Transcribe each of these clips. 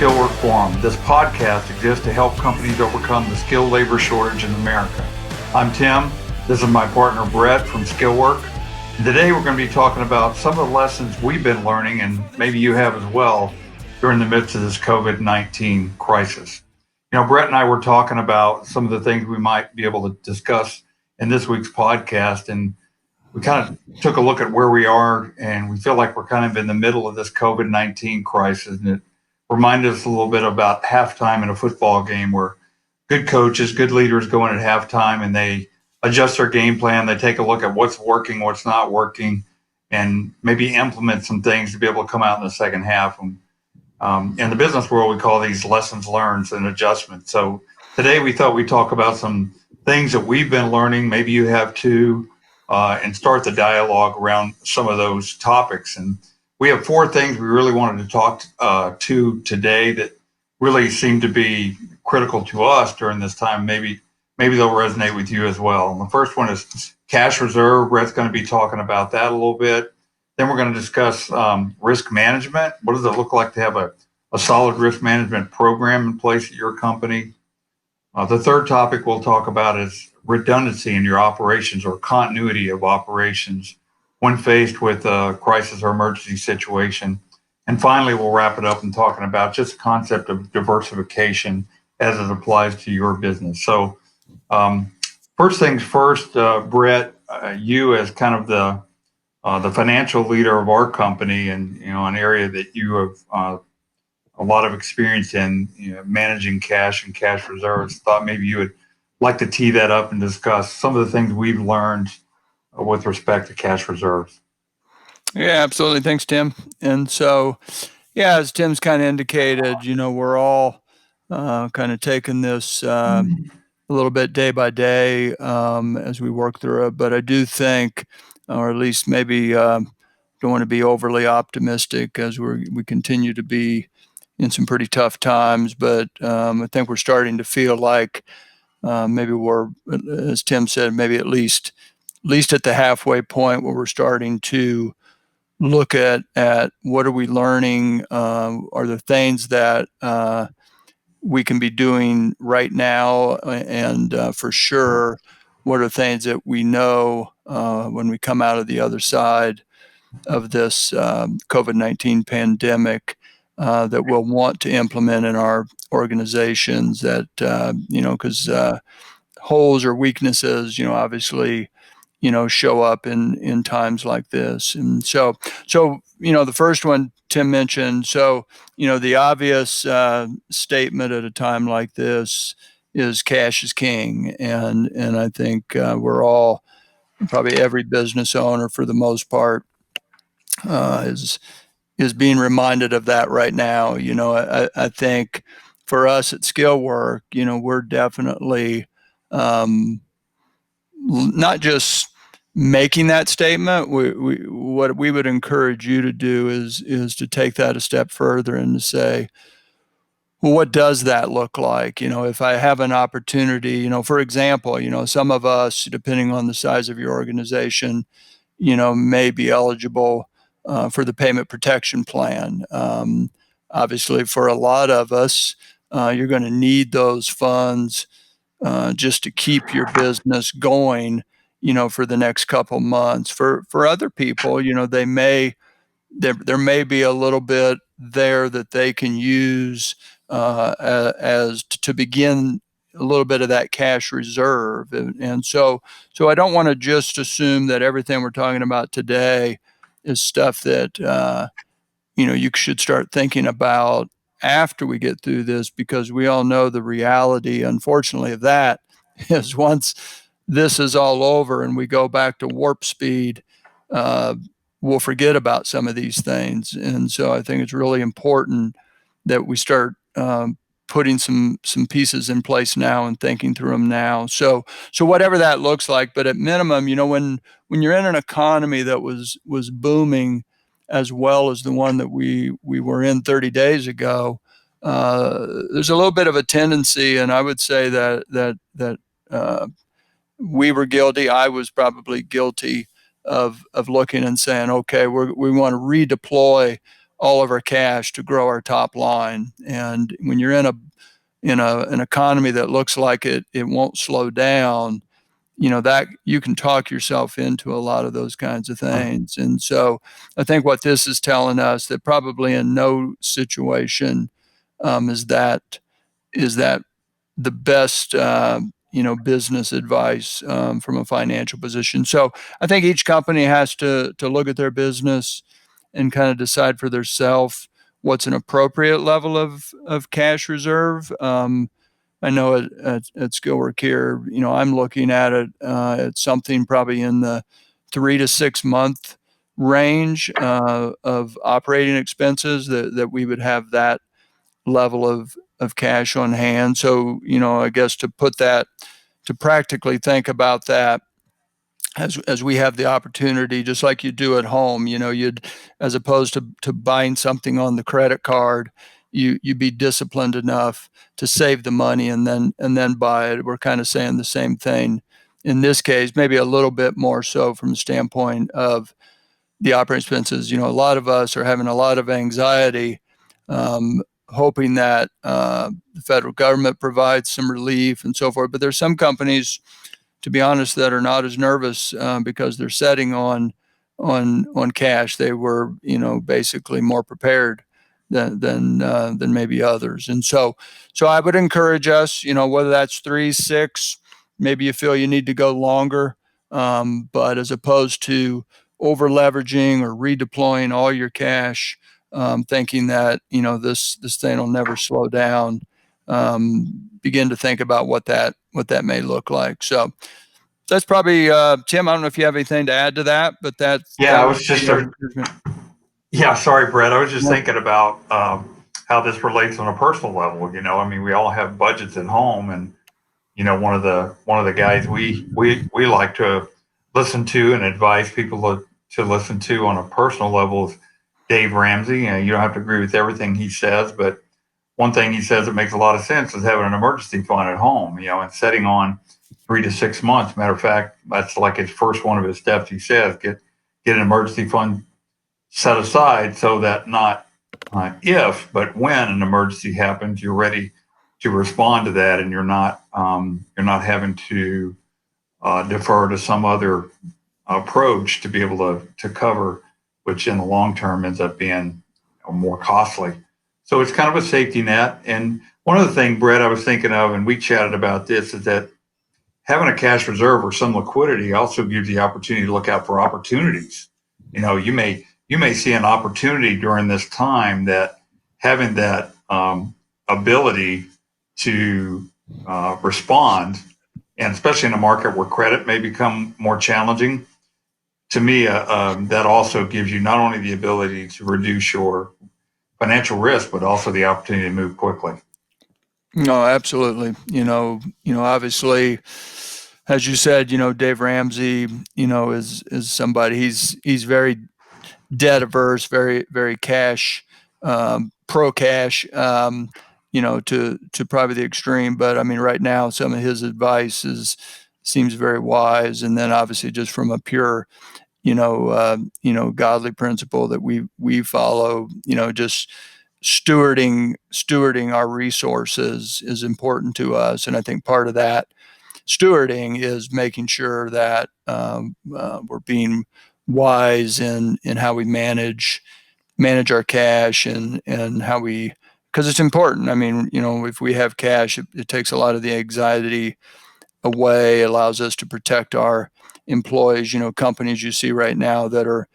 Skillwork Forum. This podcast exists to help companies overcome the skilled labor shortage in America. I'm Tim. This is my partner, Brett from Skillwork. And today we're going to be talking about some of the lessons we've been learning, and maybe you have as well, during the midst of this COVID-19 crisis. You know, Brett and I were talking about some of the things we might be able to discuss in this week's podcast, and we kind of took a look at where we are, and we feel like we're kind of in the middle of this COVID-19 crisis. And it reminded us a little bit about halftime in a football game, where good coaches, good leaders go in at halftime and they adjust their game plan. They take a look at what's working, what's not working, and maybe implement some things to be able to come out in the second half. And in the business world, we call these lessons learned and adjustments. So today we thought we'd talk about some things that we've been learning. Maybe you have too. And start the dialogue around some of those topics. And we have four things we really wanted to talk to today that really seem to be critical to us during this time. Maybe they'll resonate with you as well. And the first one is cash reserve. Brett's going to be talking about that a little bit. Then we're going to discuss risk management. What does it look like to have a solid risk management program in place at your company? The third topic we'll talk about is redundancy in your operations, or continuity of operations when faced with a crisis or emergency situation. And finally, we'll wrap it up in talking about just the concept of diversification as it applies to your business. So first things first, Brett, you as kind of the financial leader of our company, and an area that you have a lot of experience in, managing cash and cash reserves, thought maybe you would like to tee that up and discuss some of the things we've learned with respect to cash reserves. Yeah, absolutely. Thanks, Tim. And so, as Tim's kind of indicated, we're all kind of taking this a little bit day by day as we work through it. But I do think, or at least maybe don't want to be overly optimistic as we continue to be in some pretty tough times. But I think we're starting to feel like maybe we're, as Tim said, maybe at least at the halfway point where we're starting to look at what are we learning, are there things that we can be doing right now, and for sure, what are things that we know when we come out of the other side of this COVID-19 pandemic that we'll want to implement in our organizations, that because holes or weaknesses obviously show up in times like this. And so the first one Tim mentioned, so the obvious statement at a time like this is cash is king, and I think we're all, probably every business owner for the most part, is being reminded of that right now. I think for us at Skillwork, we're definitely not just making that statement. What we would encourage you to do is to take that a step further and to say, well, what does that look like? If I have an opportunity, for example, some of us, depending on the size of your organization, may be eligible for the payment protection plan. Obviously, for a lot of us, you're going to need those funds just to keep your business going, for the next couple months. For other people, there may be a little bit there that they can use as to begin a little bit of that cash reserve. And so I don't want to just assume that everything we're talking about today is stuff that you should start thinking about after we get through this, because we all know the reality, unfortunately, of that is once this is all over and we go back to warp speed, we'll forget about some of these things. And so I think it's really important that we start putting some pieces in place now and thinking through them now. So whatever that looks like, but at minimum, when you're in an economy that was booming as well as the one that we were in 30 days ago, there's a little bit of a tendency, and I would say that we were guilty. I was probably guilty of looking and saying, okay, we want to redeploy all of our cash to grow our top line. And when you're in an economy that looks like it won't slow down, that you can talk yourself into a lot of those kinds of things. And so I think what this is telling us, that probably in no situation is that the best business advice from a financial position. So I think each company has to look at their business and kind of decide for themselves what's an appropriate level of cash reserve. I know at Skillwork here, I'm looking at it at something probably in the 3 to 6 month range of operating expenses that we would have that level of cash on hand. So, I guess to practically think about that, as we have the opportunity, just like you do at home, you'd, as opposed to buying something on the credit card, you'd be disciplined enough to save the money and then buy it. We're kind of saying the same thing in this case, maybe a little bit more so from the standpoint of the operating expenses. A lot of us are having a lot of anxiety, hoping that the federal government provides some relief and so forth. But there's some companies, to be honest, that are not as nervous because they're setting on cash. They were, basically more prepared than maybe others. And so I would encourage us, whether that's 3, 6, maybe you feel you need to go longer, but as opposed to over leveraging or redeploying all your cash, thinking that this thing will never slow down. Begin to think about what that may look like. So that's probably Tim. I don't know if you have anything to add to that, but that I would was be just our encouragement. sorry, Brett. I was just Yeah. thinking about how this relates on a personal level. I mean, we all have budgets at home, and one of the guys we like to listen to and advise people to listen to on a personal level is Dave Ramsey. You don't have to agree with everything he says, but one thing he says that makes a lot of sense is having an emergency fund at home. And setting on 3 to 6 months. Matter of fact, that's like his first one of his steps. He says get an emergency fund set aside so that not if, but when an emergency happens, you're ready to respond to that, and you're not having to defer to some other approach to be able to cover, which in the long term ends up being more costly. So it's kind of a safety net. And one other thing, Brett, I was thinking of, and we chatted about this, is that having a cash reserve or some liquidity also gives you the opportunity to look out for opportunities. You may see an opportunity during this time that having that ability to respond, and especially in a market where credit may become more challenging, to me, that also gives you not only the ability to reduce your financial risk, but also the opportunity to move quickly. No, absolutely. Obviously, as you said, Dave Ramsey, is somebody. He's very debt averse, very very cash, pro cash. To probably the extreme. But I mean, right now, some of his advice seems very wise. And then obviously, just from a pure godly principle that we follow, just stewarding our resources is important to us. And I think part of that stewarding is making sure that we're being wise in how we manage our cash and how we, because it's important. I mean, if we have cash, it takes a lot of the anxiety away, allows us to protect our employees. Companies you see right now that are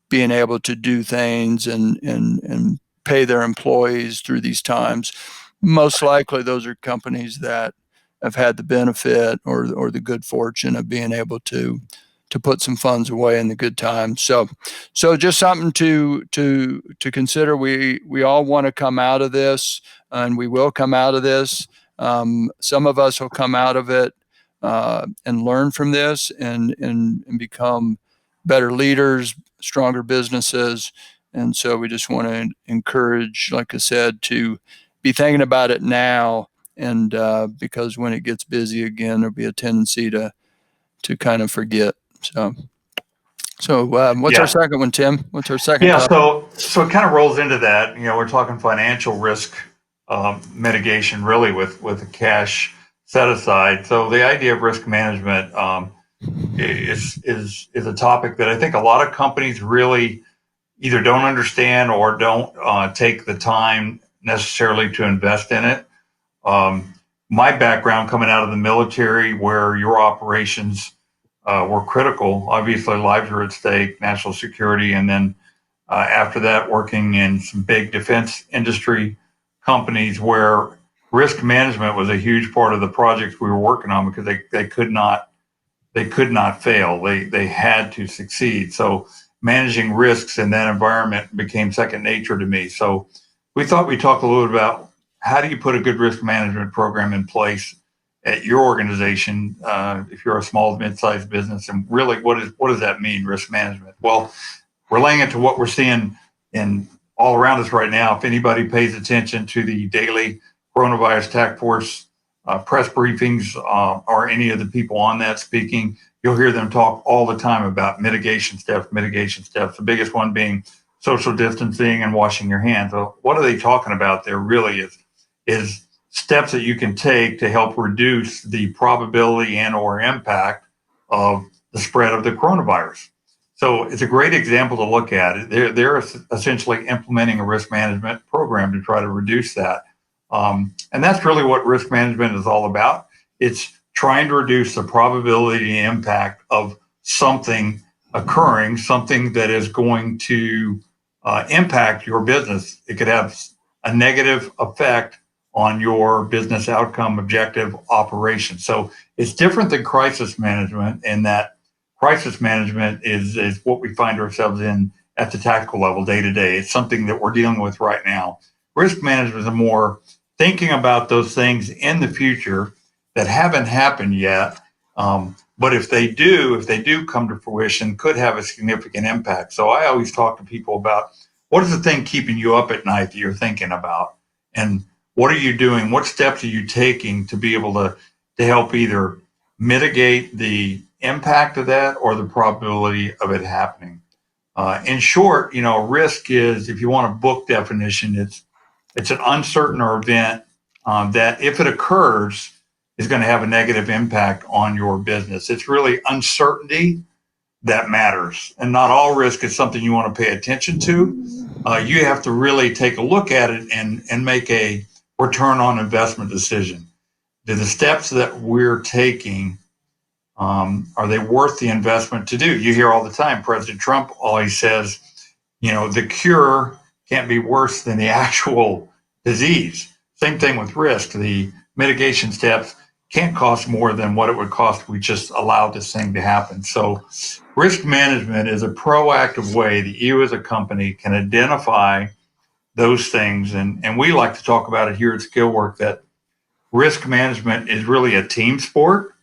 being able to do things and pay their employees through these times, most likely those are companies that have had the benefit or the good fortune of being able to put some funds away in the good times. So just something to consider. We all want to come out of this, and we will come out of this. Some of us will come out of it and learn from this and become better leaders, stronger businesses. And so we just want to encourage, like I said, to be thinking about it now. And because when it gets busy again, there'll be a tendency to kind of forget. So So what's our Yeah. second one, Tim? What's our second Yeah. topic? So it kind of rolls into that. We're talking financial risk mitigation, really, with the cash set aside. So the idea of risk management is a topic that I think a lot of companies really either don't understand or don't take the time necessarily to invest in it. Um, my background coming out of the military, where your operations were critical, obviously lives are at stake, national security, and then after that, working in some big defense industry companies where risk management was a huge part of the projects we were working on because they could not fail. They had to succeed. So managing risks in that environment became second nature to me. So we thought we'd talk a little bit about how do you put a good risk management program in place at your organization if you're a small mid-sized business, and really what does that mean, risk management? Well, relaying it to what we're seeing in all around us right now. If anybody pays attention to the daily coronavirus task force press briefings or any of the people on that speaking, you'll hear them talk all the time about mitigation steps, mitigation steps. The biggest one being social distancing and washing your hands. So what are they talking about there really is steps that you can take to help reduce the probability and or impact of the spread of the coronavirus. So it's a great example to look at. They're essentially implementing a risk management program to try to reduce that. And that's really what risk management is all about. It's trying to reduce the probability and impact of something occurring, something that is going to impact your business. It could have a negative effect on your business outcome, objective, operation. So it's different than crisis management in that crisis management is what we find ourselves in at the tactical level day to day. It's something that we're dealing with right now. Risk management is more thinking about those things in the future that haven't happened yet. But if they do come to fruition, could have a significant impact. So I always talk to people about what is the thing keeping you up at night that you're thinking about, and what are you doing? What steps are you taking to be able to help either mitigate the impact of that or the probability of it happening? In short, risk is, if you want a book definition, it's an uncertain event that, if it occurs, is going to have a negative impact on your business. It's really uncertainty that matters, and not all risk is something you want to pay attention to. You have to really take a look at it and make a return on investment decision. Do the steps that we're taking, are they worth the investment to do? You hear all the time, President Trump always says, the cure can't be worse than the actual disease. Same thing with risk. The mitigation steps can't cost more than what it would cost if we just allowed this thing to happen. So risk management is a proactive way that you as a company can identify those things. And we like to talk about it here at Skillwork, that risk management is really a team sport.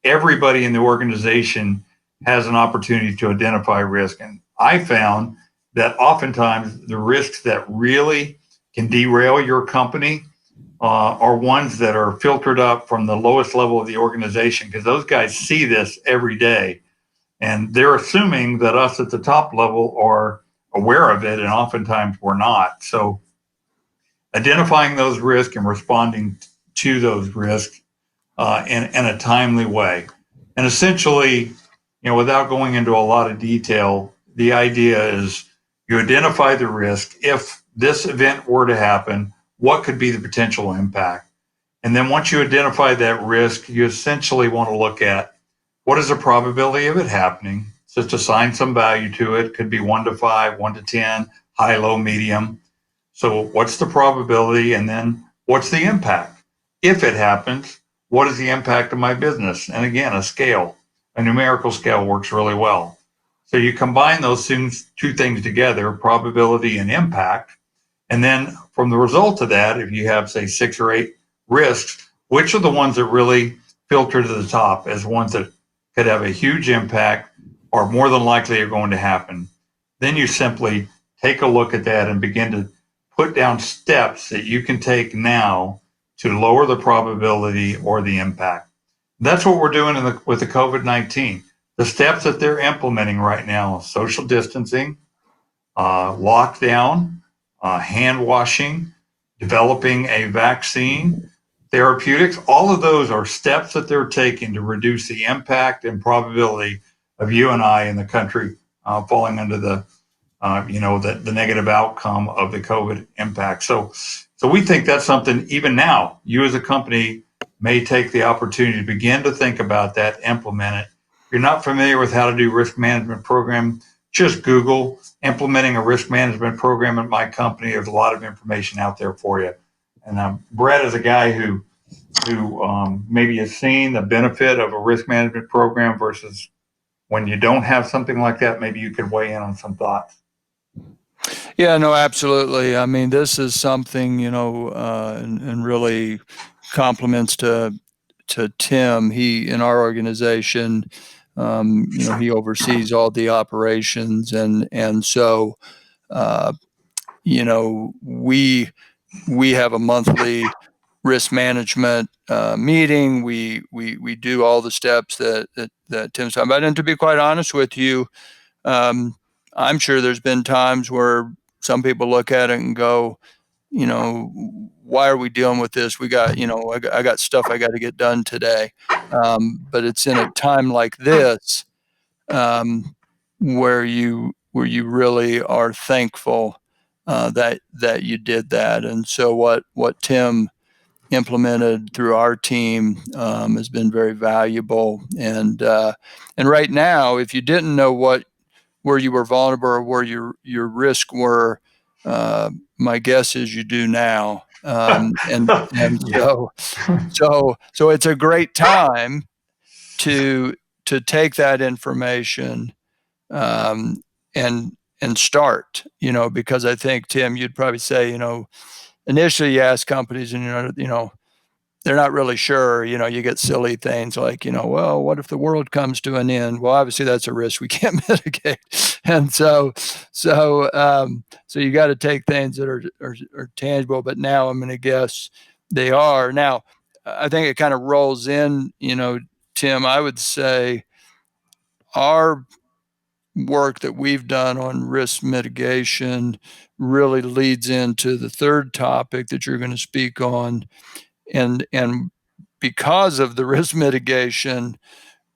Everybody in the organization has an opportunity to identify risk. And I found that oftentimes the risks that really can derail your company are ones that are filtered up from the lowest level of the organization, because those guys see this every day. And they're assuming that us at the top level are aware of it, and oftentimes we're not. So identifying those risks and responding to those risks in a timely way. And essentially, without going into a lot of detail, the idea is you identify the risk. If this event were to happen, what could be the potential impact? And then once you identify that risk, you essentially want to look at what is the probability of it happening. Just assign some value to it. Could be 1 to 5, 1 to 10, high, low, medium. So what's the probability? And then what's the impact? If it happens, what is the impact of my business? And again, a numerical scale works really well. So you combine those two things together, probability and impact. And then from the result of that, if you have, say, 6 or 8 risks, which are the ones that really filter to the top as ones that could have a huge impact or more than likely are going to happen? Then you simply take a look at that and begin to put down steps that you can take now to lower the probability or the impact. That's what we're doing with the COVID-19. The steps that they're implementing right now: social distancing, lockdown, hand washing, developing a vaccine, therapeutics. All of those are steps that they're taking to reduce the impact and probability of you and I in the country falling under the negative outcome of the COVID impact. So we think that's something. Even now, you as a company may take the opportunity to begin to think about that, implement it. If you're not familiar with how to do risk management program, just Google implementing a risk management program at my company. There's a lot of information out there for you. And Brett is a guy who maybe has seen the benefit of a risk management program versus when you don't have something like that. Maybe you could weigh in on some thoughts. Yeah, no, absolutely. I mean, this is something, and really compliments to Tim. He, in our organization, he oversees all the operations, and so, uh, we have a monthly risk management meeting. We do all the steps that Tim's talking about. And to be quite honest with you, I'm sure there's been times where some people look at it and go, why are we dealing with this? We got, I got stuff I got to get done today. But it's in a time like this where you really are thankful that you did that. And so what Tim implemented through our team has been very valuable. And right now, if you didn't know where you were vulnerable or where your risk were, my guess is you do now. And so it's a great time to take that information and start, because I think, Tim, you'd probably say, initially you ask companies and, they're not really sure. You get silly things like, well, what if the world comes to an end? Well, obviously that's a risk we can't mitigate. And so you got to take things that are tangible, but now I'm going to guess they are. Now, I think it kind of rolls in, Tim, I would say our work that we've done on risk mitigation really leads into the third topic that you're going to speak on. And because of the risk mitigation,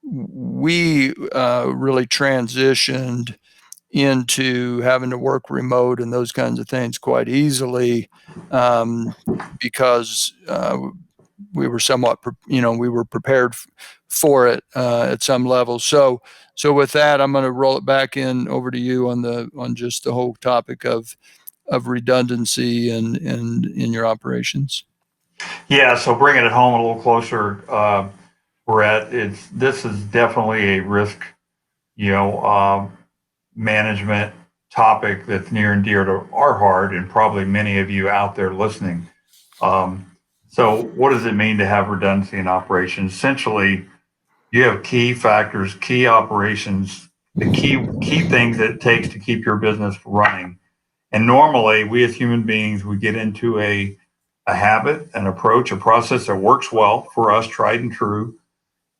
we really transitioned into having to work remote and those kinds of things quite easily, because we were somewhat, we were prepared for it at some level. So with that, I'm going to roll it back over to you on just the whole topic of redundancy and in your operations. Yeah, so bringing it home a little closer, Brett, this is definitely a risk, management topic that's near and dear to our heart, and probably many of you out there listening. So, what does it mean to have redundancy in operations? Essentially, you have key factors, key operations, the key things that it takes to keep your business running. And normally, we as human beings, we get into a habit, an approach, a process that works well for us, tried and true,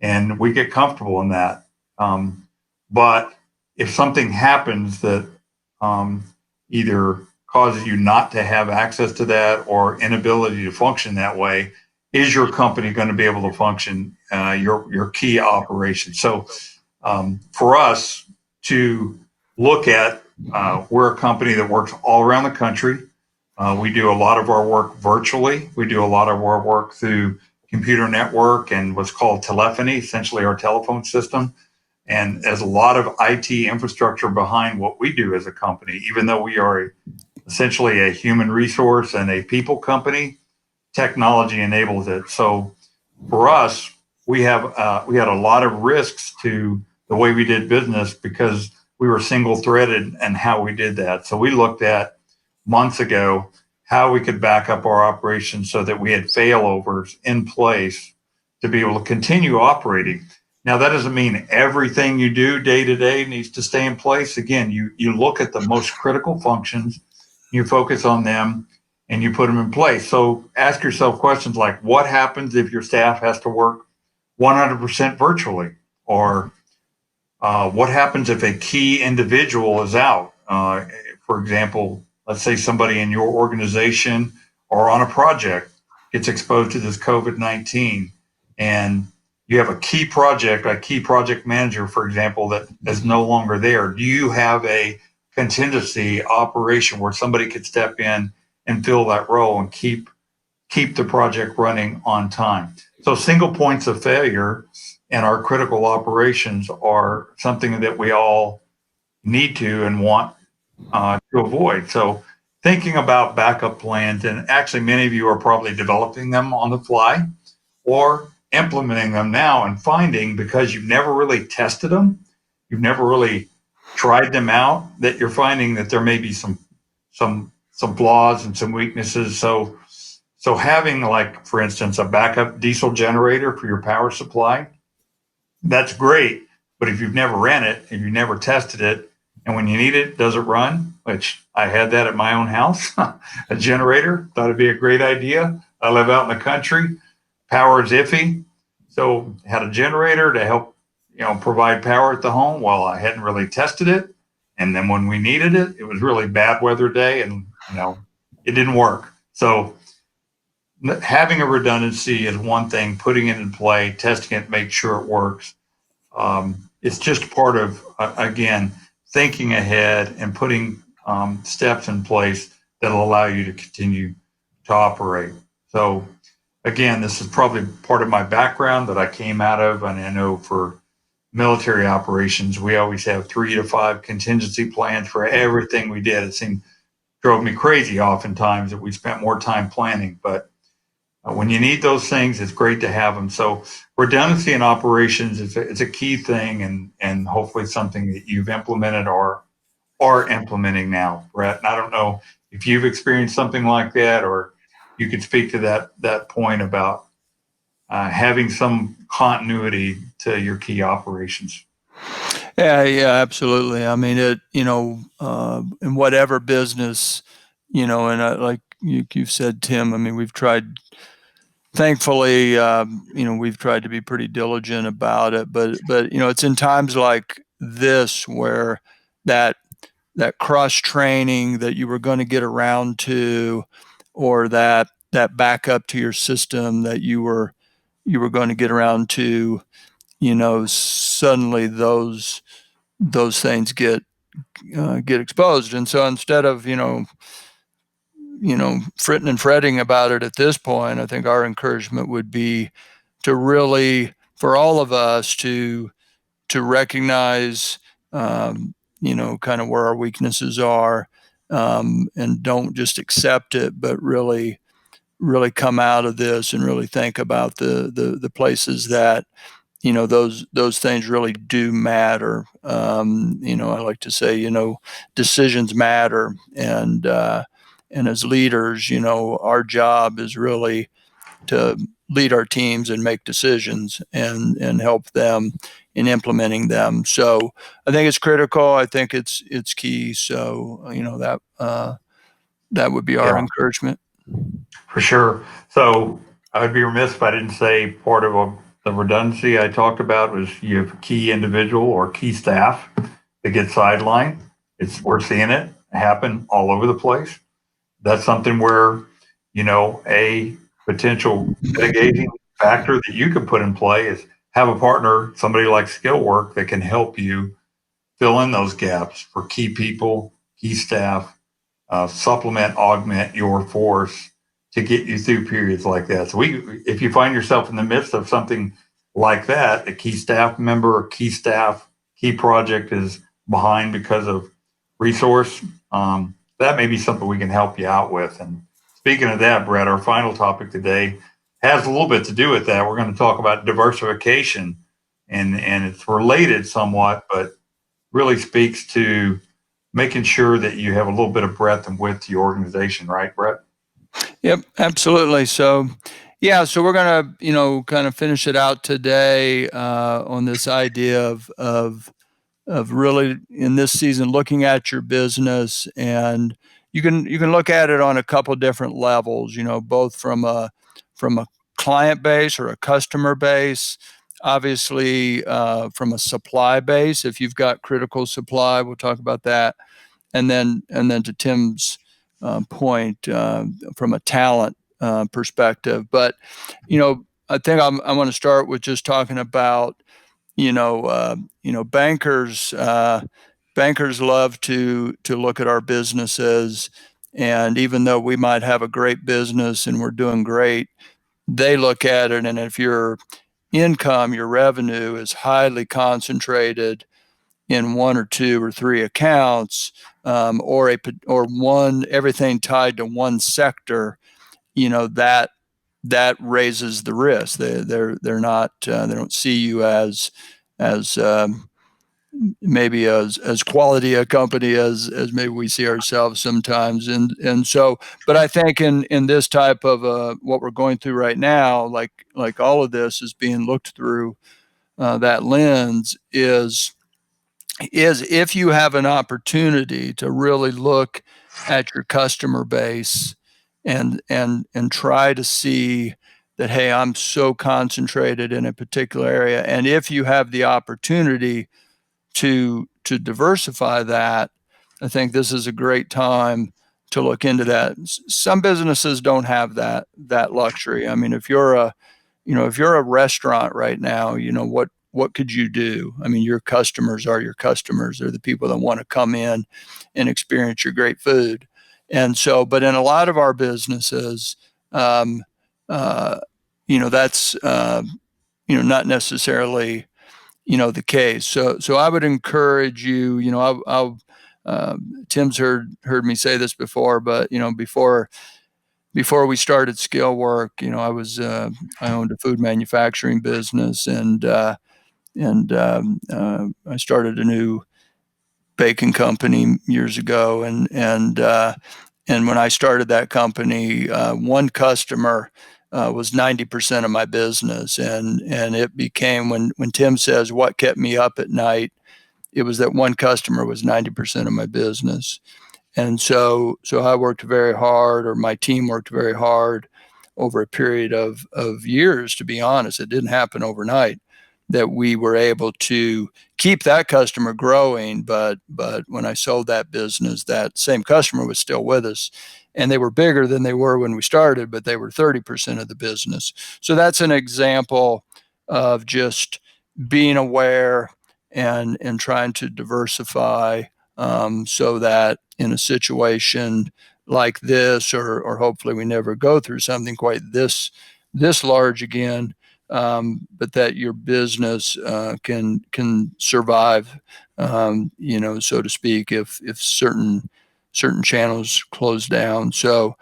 and we get comfortable in that. But if something happens that either causes you not to have access to that or inability to function that way, is your company going to be able to function your key operations? So for us to look at, we're a company that works all around the country. We do a lot of our work virtually. We do a lot of our work through computer network and what's called telephony, essentially our telephone system. And there's a lot of IT infrastructure behind what we do as a company. Even though we are essentially a human resource and a people company, technology enables it. So for us, we had a lot of risks to the way we did business because we were single threaded and how we did that. So we looked at months ago how we could back up our operations so that we had failovers in place to be able to continue operating. Now, that doesn't mean everything you do day to day needs to stay in place. Again, you look at the most critical functions, you focus on them, and you put them in place. So ask yourself questions like, what happens if your staff has to work 100% virtually? Or What happens if a key individual is out? For example, let's say somebody in your organization or on a project gets exposed to this COVID-19, and you have a key project manager, for example, that is no longer there. Do you have a contingency operation where somebody could step in and fill that role and keep the project running on time? So single points of failure and our critical operations are something that we all need to and want to avoid. So thinking about backup plans, and actually many of you are probably developing them on the fly or implementing them now and finding, because you've never really tested them, you've never really tried them out, that you're finding that there may be some flaws and some weaknesses. So having, like, for instance, a backup diesel generator for your power supply, that's great. But if you've never ran it and you never tested it, and when you need it, does it run? Which I had that at my own house, a generator. Thought it'd be a great idea. I live out in the country. Power is iffy, so had a generator to help, provide power at the home. Well, I hadn't really tested it, and then when we needed it, it was really bad weather day, and it didn't work. So having a redundancy is one thing. Putting it in play, testing it, make sure it works. It's just part of, again, thinking ahead and putting steps in place that'll allow you to continue to operate. So again, this is probably part of my background that I came out of, and I know for military operations, we always have 3 to 5 contingency plans for everything we did. Drove me crazy oftentimes that we spent more time planning, but when you need those things, it's great to have them. So redundancy in operations is a key thing, and hopefully something that you've implemented or are implementing now, Brett. And I don't know if you've experienced something like that, or you could speak to that point about having some continuity to your key operations. Yeah, absolutely. I mean, in whatever business, and like you've said, Tim, I mean, thankfully, we've tried to be pretty diligent about it, but it's in times like this where that cross training that you were going to get around to, or that backup to your system that you were going to get around to, suddenly those things get exposed. And so instead of fritting and fretting about it at this point, I think our encouragement would be to really, for all of us, to recognize kind of where our weaknesses are, and don't just accept it, but really come out of this and really think about the places that those things really do matter. I like to say, decisions matter, and as leaders, our job is really to lead our teams and make decisions and help them in implementing them. So I think it's critical. I think it's key. So that would be our encouragement. For sure. So I'd be remiss if I didn't say part of the redundancy I talked about was you have a key individual or key staff that get sidelined. We're seeing it happen all over the place. That's something where, a potential mitigating factor that you can put in play is have a partner, somebody like Skillwork, that can help you fill in those gaps for key people, key staff, supplement, augment your force to get you through periods like that. So if you find yourself in the midst of something like that, a key staff member, a key project is behind because of resource, that may be something we can help you out with. And speaking of that, Brett, our final topic today has a little bit to do with that. We're going to talk about diversification, and it's related somewhat, but really speaks to making sure that you have a little bit of breadth and width to your organization, right, Brett? Yep, absolutely. So, yeah, so we're gonna, kind of finish it out today on this idea of really in this season looking at your business, and you can look at it on a couple different levels. Both from a client base or a customer base, Obviously, from a supply base, if you've got critical supply, we'll talk about that. And then to Tim's point, from a talent perspective. But, I think I want to start with just talking about, bankers. Bankers love to look at our businesses, and even though we might have a great business and we're doing great, they look at it, and if your income, your revenue is highly concentrated in one or two or three accounts, or one everything tied to one sector, that raises the risk. They're not they don't see you as maybe as quality a company as maybe we see ourselves sometimes. And so, but I think in this type of what we're going through right now, like all of this is being looked through that lens, is if you have an opportunity to really look at your customer base and try to see that, hey, I'm so concentrated in a particular area, and if you have the opportunity to diversify that, I think this is a great time to look into that. Some businesses don't have that luxury. I mean, if you're a restaurant right now, what could you do? I mean, your customers are your customers. They're the people that want to come in and experience your great food. And so, but in a lot of our businesses, that's not necessarily the case. So I would encourage you. Tim's heard me say this before, but before we started Skillwork, I owned a food manufacturing business, and I started a new baking company years ago, and when I started that company, one customer was 90% of my business, and it became, when Tim says what kept me up at night, it was that one customer was 90% of my business. And so I worked very hard, or my team worked very hard over a period of years, to be honest. It didn't happen overnight, that we were able to keep that customer growing. But when I sold that business, that same customer was still with us, and they were bigger than they were when we started, but they were 30% of the business. So that's an example of just being aware and trying to diversify, so that in a situation like this, or hopefully we never go through something quite this large again, but that your business can survive, so to speak, if certain channels close down. So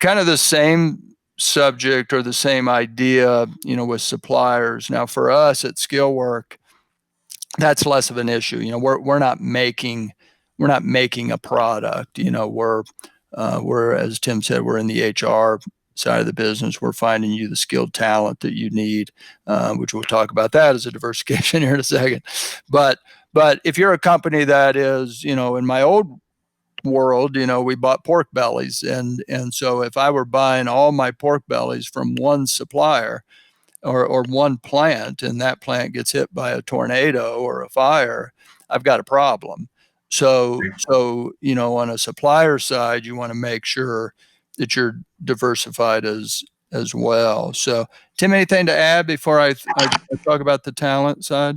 kind of the same subject or the same idea, with suppliers. Now for us at Skillwork, that's less of an issue. We're not making a product. We're, as Tim said, we're in the HR side of the business. We're finding you the skilled talent that you need, which we'll talk about that as a diversification here in a second. But if you're a company that is, in my old world, we bought pork bellies, and so if I were buying all my pork bellies from one supplier, or one plant, and that plant gets hit by a tornado or a fire, I've got a problem. So on a supplier side, you want to make sure that you're diversified as well. So Tim, anything to add before I talk about the talent side?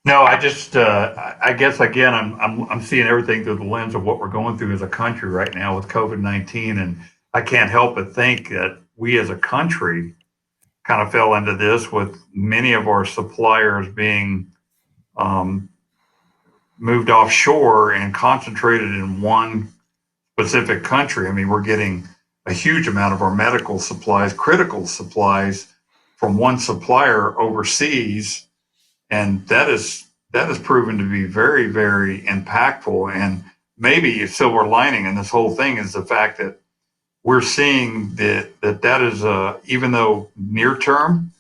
No, I guess again, I'm seeing everything through the lens of what we're going through as a country right now with COVID-19, and I can't help but think that we as a country kind of fell into this, with many of our suppliers being moved offshore and concentrated in one specific country. I mean, we're getting a huge amount of our medical supplies, critical supplies, from one supplier overseas, and that is proven to be very, very impactful. And maybe a silver lining in this whole thing is the fact that we're seeing that is, even though near term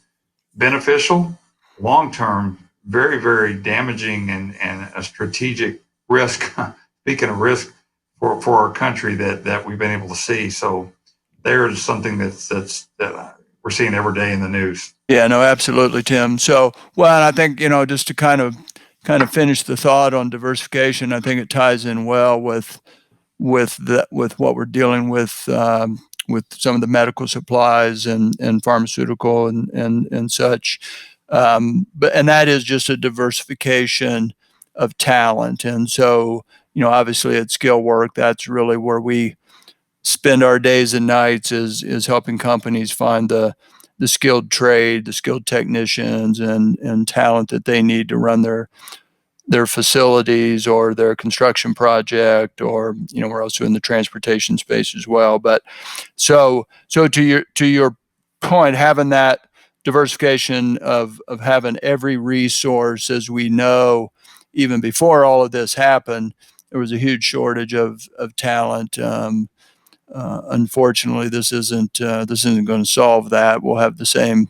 beneficial, long term very, very damaging, and a strategic risk. Speaking of risk for our country, that we've been able to see. So there's something that we're seeing every day in the news. Yeah, no, absolutely, Tim. So, well, and I think, just to kind of finish the thought on diversification, I think it ties in well with what we're dealing with some of the medical supplies and pharmaceutical and such. And that is just a diversification of talent. And so, obviously at Skillwork, that's really where we spend our days and nights is helping companies find the skilled trade, the skilled technicians and talent that they need to run their facilities or their construction project, or we're also in the transportation space as well. But so to your point, having that diversification of having every resource, as we know, even before all of this happened, there was a huge shortage of talent. Unfortunately, this isn't going to solve that. We'll have the same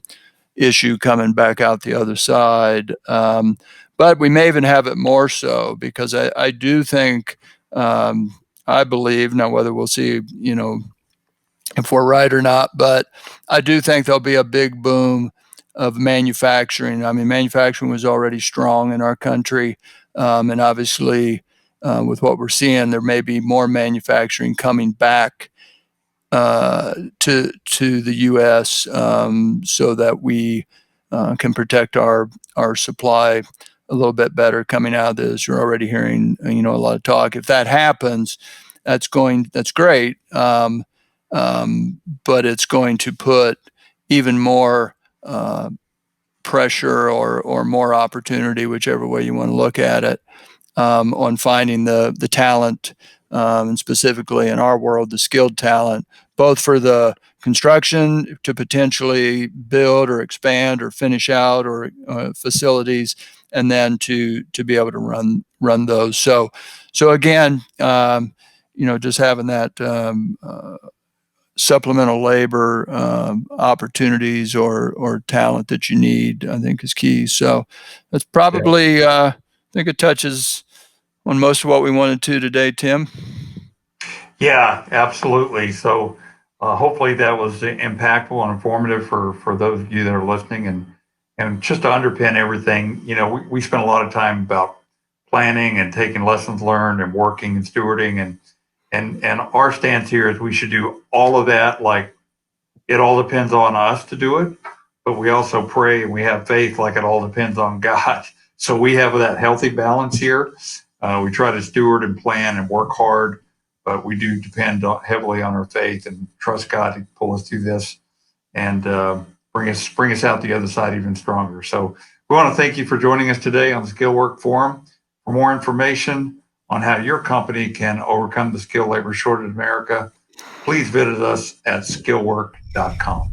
issue coming back out the other side. But we may even have it more so, because I do think, I believe, now whether we'll see, if we're right or not, but I do think there'll be a big boom of manufacturing. I mean, manufacturing was already strong in our country. And obviously, with what we're seeing, there may be more manufacturing coming back to the U.S. So that we can protect our supply a little bit better coming out of this. You're already hearing a lot of talk. If that happens, that's great. But it's going to put even more pressure or more opportunity, whichever way you want to look at it, on finding the talent, and specifically in our world, the skilled talent, both for the construction to potentially build or expand or finish out or facilities, and then to be able to run those. So again, just having that supplemental labor opportunities or talent that you need, I think, is key. So that's probably, I think it touches on most of what we wanted to today, Tim. Yeah, absolutely. So hopefully that was impactful and informative for those of you that are listening. And just to underpin everything, we spent a lot of time about planning and taking lessons learned and working and stewarding. And our stance here is we should do all of that. Like, it all depends on us to do it, but we also pray and we have faith like it all depends on God. So we have that healthy balance here. We try to steward and plan and work hard, but we do depend heavily on our faith and trust God to pull us through this and bring us out the other side even stronger. So we want to thank you for joining us today on the Skillwork Forum. For more information on how your company can overcome the skilled labor shortage in America, please visit us at skillwork.com.